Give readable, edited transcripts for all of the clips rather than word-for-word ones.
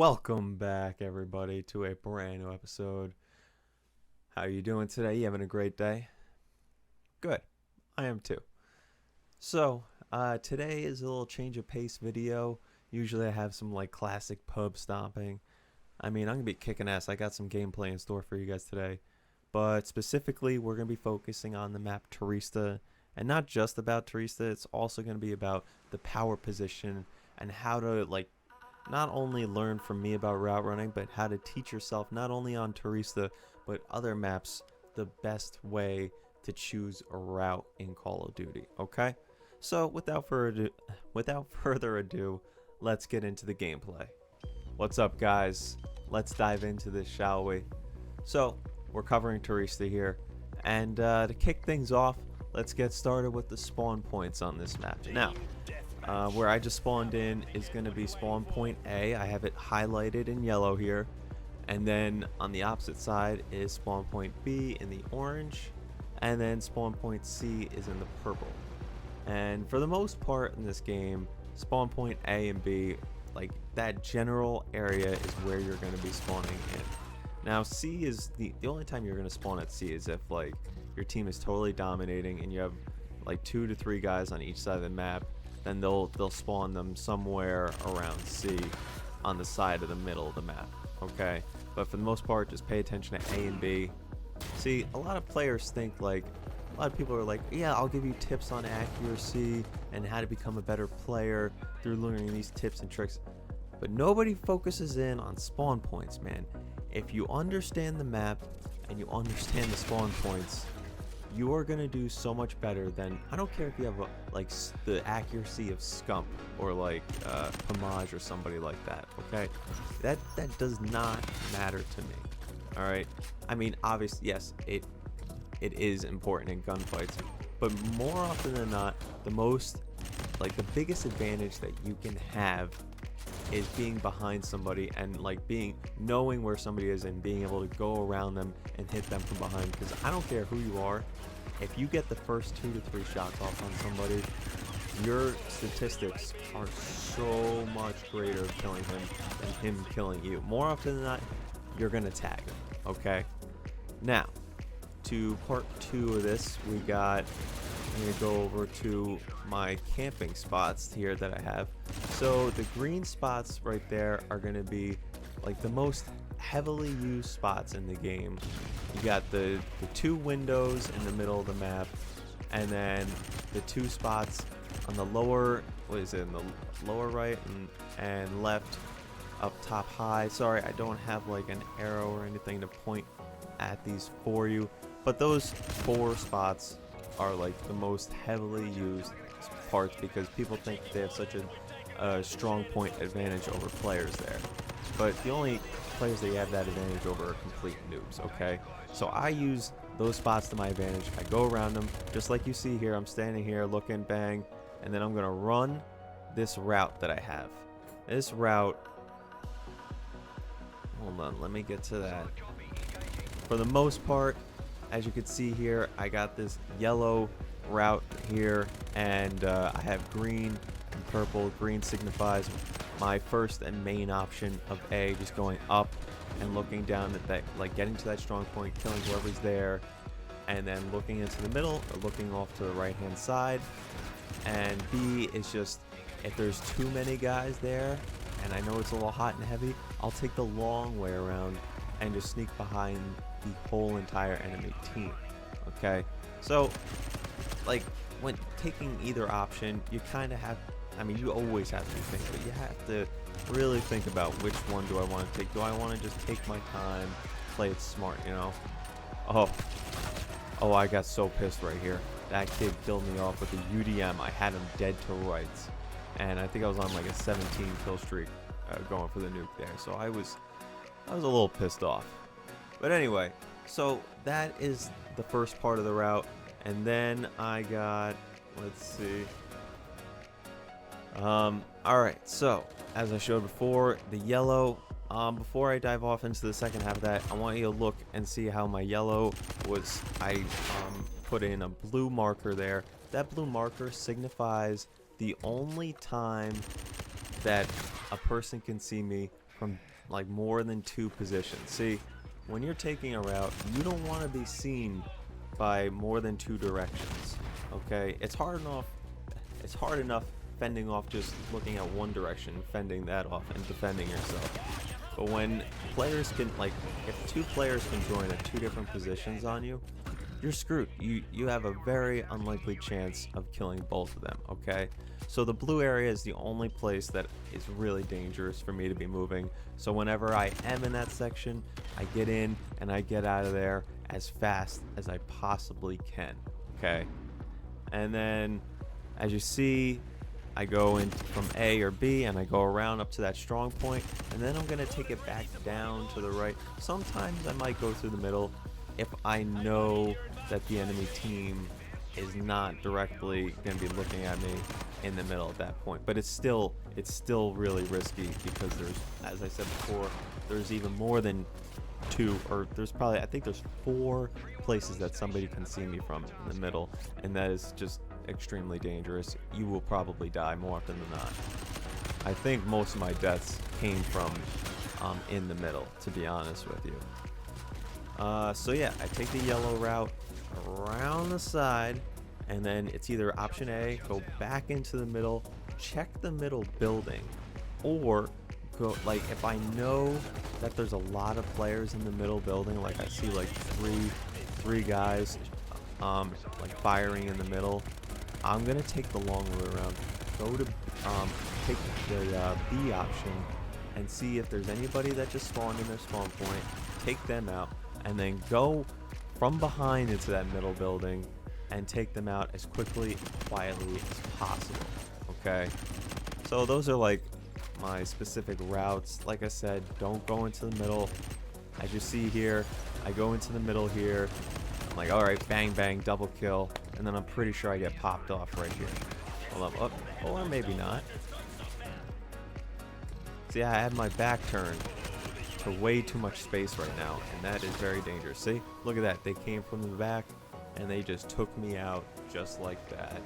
Welcome back, everybody, to a brand new episode. How are you doing today? You having a great day? Good. I am too. Today is a little change of pace video. Usually I have some like classic pub stomping. I'm gonna be kicking ass. I got some gameplay in store for you guys today. But specifically, we're gonna be focusing on the map Turista. And not just about Turista, it's also gonna be about the power position and how to not only learn from me about route running, but how to teach yourself not only on Turista, but other maps, the best way to choose a route in Call of Duty. Okay? So without further ado, let's get into the gameplay. What's up, guys? Let's dive into this, shall we? So we're covering Turista here, and to kick things off, let's get started with the spawn points on this map. Now, where I just spawned in is going to be spawn point A. I have it highlighted in yellow here. And then on the opposite side is spawn point B in the orange. And then spawn point C is in the purple. And for the most part in this game, spawn point A and B, like that general area is where you're going to be spawning in. Now C is the only time you're going to spawn at C is if like your team is totally dominating and you have like 2 to 3 guys on each side of the map. Then they'll spawn them somewhere around C on the side of the middle of the map. Okay, but for the most part, just pay attention to A and B. See, a lot of players think a lot of people are like, yeah, I'll give you tips on accuracy and how to become a better player through learning these tips and tricks. But nobody focuses in on spawn points, man. If you understand the map and you understand the spawn points, you are gonna do so much better than, I don't care if you have the accuracy of Scump or Pomage or somebody like that. Okay, that does not matter to me. All right, obviously yes, it is important in gunfights, but more often than not, the biggest advantage that you can have is being behind somebody and knowing where somebody is and being able to go around them and hit them from behind. Because I don't care who you are, if you get the first 2 to 3 shots off on somebody, your statistics are so much greater of killing him than him killing you. More often than not, you're gonna tag him. Okay, now to part 2 of this, I'm gonna go over to my camping spots here that I have. So the green spots right there are gonna be the most heavily used spots in the game. You got the 2 windows in the middle of the map, and then the 2 spots on the lower, in the lower right and left, up top high. Sorry, I don't have an arrow or anything to point at these for you, but those 4 spots are the most heavily used parts because people think they have such a strong point advantage over players there. But the only players that you have that advantage over are complete noobs. Okay, so I use those spots to my advantage. I go around them just like you see here. I'm standing here looking, bang, and then I'm gonna run this route that I have. This route, hold on, let me get to that. For the most part, as you can see here, I got this yellow route here, and I have green and purple. Green signifies my first and main option of A, just going up and looking down at that, getting to that strong point, killing whoever's there, and then looking into the middle or looking off to the right hand side. And B is just if there's too many guys there and I know it's a little hot and heavy, I'll take the long way around and just sneak behind the whole entire enemy team. Okay, so when taking either option, you kind of have, you always have to think, but you have to really think about which one do I want to take. Do I want to just take my time, play it smart, you know? Oh, I got so pissed right here. That kid killed me off with a UDM. I had him dead to rights, and I think I was on a 17 kill streak going for the nuke there. So I was a little pissed off. But anyway, so that is the first part of the route, and then I got, let's see. Alright, so as I showed before, the yellow, before I dive off into the second half of that, I want you to look and see how my yellow was. I put in a blue marker there. That blue marker signifies the only time that a person can see me from like more than 2 positions. See, when you're taking a route, you don't want to be seen by more than 2 directions. Okay, it's hard enough fending off just looking at one direction, fending that off, and defending yourself. But when players can, like, if 2 players can join at 2 different positions on you, you're screwed. You have a very unlikely chance of killing both of them, okay? So the blue area is the only place that is really dangerous for me to be moving. So whenever I am in that section, I get in and I get out of there as fast as I possibly can, okay? And then, as you see, I go in from A or B and I go around up to that strong point, and then I'm going to take it back down to the right. Sometimes I might go through the middle if I know that the enemy team is not directly going to be looking at me in the middle at that point. But it's still really risky because there's, as I said before, there's even more than 2, or there's probably, I think there's 4 places that somebody can see me from in the middle, and that is just extremely dangerous. You will probably die more often than not. I think most of my deaths came from in the middle, to be honest with you. So yeah, I take the yellow route around the side, and then it's either option A, go back into the middle, check the middle building, or go, like, if I know that there's a lot of players in the middle building, like I see like three guys like firing in the middle, I'm gonna take the long way around, go to take the B option and see if there's anybody that just spawned in their spawn point, take them out, and then go from behind into that middle building and take them out as quickly and quietly as possible. Okay, so those are like my specific routes. Like I said, don't go into the middle. As you see here, I go into the middle here. I'm like, all right, bang bang, double kill, and then I'm pretty sure I get popped off right here. Hold up, or maybe not. See, I have my back turned to way too much space right now, and that is very dangerous. See, look at that. They came from the back and they just took me out just like that.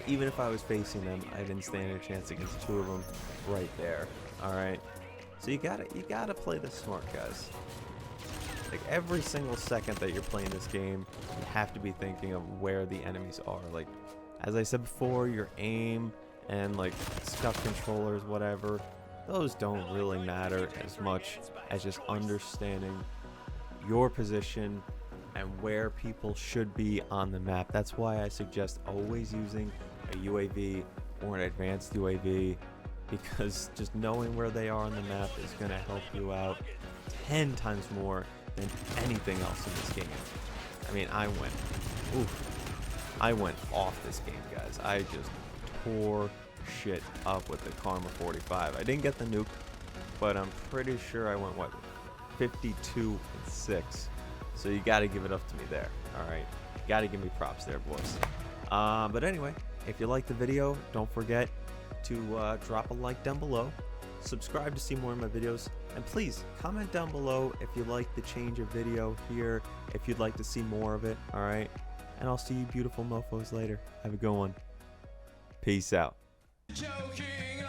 Even if I was facing them, I didn't stand a chance against 2 of them right there. All right, so you gotta play this smart, guys. Like, every single second that you're playing this game, you have to be thinking of where the enemies are. Like, as I said before, your aim and like stuff controllers, whatever, those don't really matter as much as just understanding your position and where people should be on the map. That's why I suggest always using a UAV or an advanced UAV, because just knowing where they are on the map is going to help you out 10 times more than anything else in this game. I mean, I went off this game, guys. I just tore shit up with the Karma 45. I didn't get the nuke, but I'm pretty sure I went, what, 52 and 6. So you got to give it up to me there. All right, got to give me props there, boys. But anyway, if you liked the video, don't forget to drop a like down below, subscribe to see more of my videos, and please comment down below if you like the change of video here, if you'd like to see more of it. All right, and I'll see you beautiful mofos later. Have a good one. Peace out. Joking.